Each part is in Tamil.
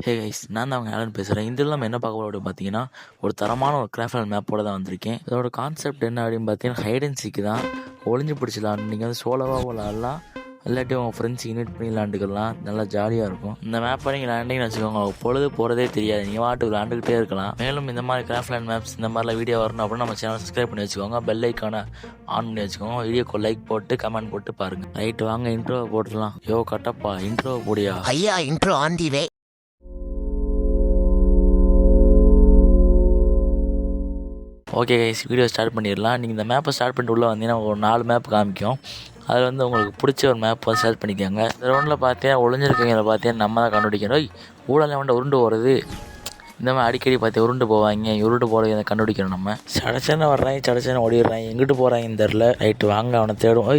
ஹே கைஸ், நான் தான் அவங்க ஆலன் பேசுகிறேன். இதில் நம்ம என்ன பார்க்க போகிறோம் அப்படின்னு பார்த்தீங்கன்னா, ஒரு தரமான ஒரு கிராஃப்ட் அண்ட் மேப்போட தான் வந்திருக்கேன். இதோட கான்செப்ட் என்ன அப்படின்னு பார்த்தீங்கன்னா, ஹைட் அண்ட் சீக்கு தான். ஒளிஞ்சு பிடிச்சலாம். நீங்கள் வந்து சோலோவாக விளாட்லாம், இல்லாட்டி உங்கள் ஃப்ரெண்ட்ஸ் இன்வைட் பண்ணி விளாண்டுக்கலாம். நல்லா ஜாலியாக இருக்கும். இந்த மேப்பை நீங்கள் விளாண்டிங்கன்னு வச்சுக்கோங்க, பொழுது போகிறதே தெரியாது. நீங்கள் வாட்டு விளாண்டுக்கிட்டே இருக்கலாம். மேலும் இந்த மாதிரி கிராஃப்ட் அண்ட் மேப்ஸ் இந்த மாதிரிலாம் வீடியோ வரணும் அப்படின்னு நம்ம சேனல் சப்ஸ்கிரைப் பண்ணி வச்சுக்கோங்க. பெல் ஐக்கானை ஆன் பண்ணி வச்சுக்கோங்க. வீடியோக்கு லைக் போட்டு கமெண்ட் போட்டு பாருங்கள். ரைட்டு, வாங்க இன்ட்ரோவை போட்டுடலாம். யோ கட்டப்பா, இன்ட்ரோவை போடியா? ஐயா, intro on the way. Okay guys, video start பண்ணிடலாம். நீங்கள் இந்த மேப்பை ஸ்டார்ட் பண்ணிட்டு உள்ளே வந்தீங்கன்னா ஒரு 4 மேப் காமிக்கும். அதில் வந்து உங்களுக்கு பிடிச்ச ஒரு மேப் வந்து செலக்ட் பண்ணிக்கோங்க. இந்த ரவுண்டில் பார்த்தீங்கன்னா ஒளிஞ்சிருக்கவங்களை பார்த்தீங்கன்னா நம்ம தான் கண்டுபிடிக்கணும். ஊழல் வந்து உருண்டு போகிறது, இந்த மாதிரி அடிக்கடி பார்த்து உருண்டு போவாங்க. உருண்டு போகிறத கண்டுபிடிக்கணும். நம்ம சடச்சனை வர்றாங்க, சடச்சனை ஓடிடுறாங்க. எங்கிட்டு போகிறாங்கன்னு தெரில. ரைட்டு, வாங்க அவனை தேடும்.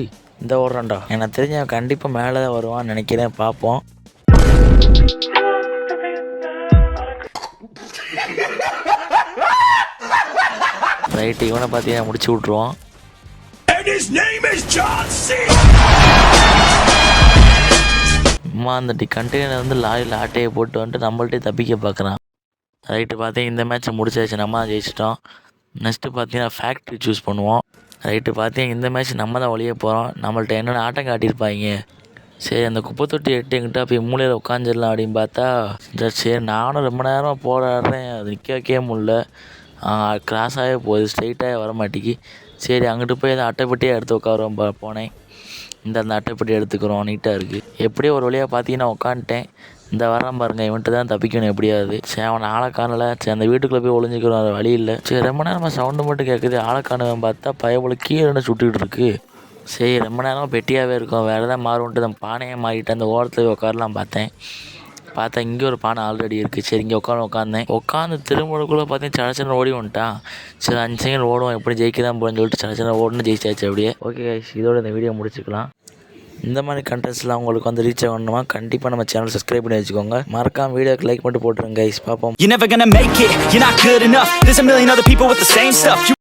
இந்த ஓடுறான்டா. எனக்கு தெரிஞ்ச அவன் கண்டிப்பாக மேலே தான் வருவான்னு நினைக்கிறேன். பார்ப்போம். ரைட்டு, இவனை பார்த்தீங்கன்னா முடிச்சு விட்ருவோம். அம்மா அந்த கண்டெய்னர் வந்து லாரியில் ஆட்டையை போட்டு வந்துட்டு நம்மள்ட்டே தப்பிக்க பார்க்குறான். ரைட்டு, பார்த்தீங்கன்னா இந்த மேட்ச்சை முடிச்சாச்சு. நம்ம தான் ஜெயிச்சிட்டோம். நெக்ஸ்ட்டு பார்த்தீங்கன்னா ஃபேக்ட்ரி சூஸ் பண்ணுவோம். ரைட்டு, பார்த்தீங்கன்னா இந்த மேட்ச் நம்ம தான் ஒழிய போகிறோம். நம்மள்ட்ட என்னென்ன ஆட்டம் காட்டியிருப்பாங்க. சரி, அந்த குப்பை தொட்டி எங்கிட்ட போய் மூலையில் உட்காந்துடலாம் அப்படின்னு பார்த்தா, சரி நானும் ரொம்ப நேரம் போராடுறேன். அது நிற்க வைக்கவே முடியல. கிராஸாகவே போகுது, ஸ்ட்ரைட்டாக வர மாட்டேங்கி. சரி, அங்கிட்டு போய் அந்த அட்டைப்பட்டியை எடுத்து உட்காரோம் போனேன். அந்த அட்டைப்பட்டி எடுத்துக்கிறோம். நீட்டாக இருக்குது. எப்படியோ ஒரு வழியாக பார்த்தீங்கன்னா உட்காந்துட்டேன். இந்த வரான் பாருங்க, இவன்ட்டு தான் தப்பிக்கணும் எப்படியாவது. சரி, அவனை ஆளை காணலை. சரி, அந்த வீட்டுக்குள்ளே போய் ஒளிஞ்சிக்கிறோம். அது வழி இல்லை. சரி, ரொம்ப நேரமாக சவுண்டு மட்டும் கேட்குது. ஆளை காணுவேன் பார்த்தா பயபோல் கீழே சுட்டுக்கிட்டு இருக்கு. சரி, ரொம்ப நேரம் பெட்டியாகவே இருக்கும். வேறு எதாவது மாறுன்ட்டு அந்த பானையை மாறிட்டு அந்த ஓரத்தில் உட்காரலாம் பார்த்தா இங்கே ஒரு பானை ஆல்ரெடி இருக்குது. சரி, இங்கே உட்காந்து திரும்பக்குள்ளே பார்த்தீங்கன்னா சடச்சனை ஓடி வந்துட்டான். சரி, 5 செகண்ட் ஓடுவோம், எப்படி ஜெயிக்க தான் போகணும்னு சொல்லிட்டு சடச்சனை ஓடுன்னு ஜெயிச்சாச்சு அப்படியே. ஓகே கைஸ், இதோட இந்த வீடியோ முடிச்சுக்கலாம். இந்த மாதிரி கண்டென்ட்ஸ்லாம் உங்களுக்கு வந்து ரீச் ஆகணுமா, கண்டிப்பாக நம்ம சேனல் சப்ஸ்கிரைப் பண்ணி வச்சுக்கோங்க. மறக்காம வீடியோக்கு லைக் மட்டும் போட்டுருங்க கைஸ். பார்ப்போம். You're never gonna make it, you're not good enough. There's a million other people with the same stuff.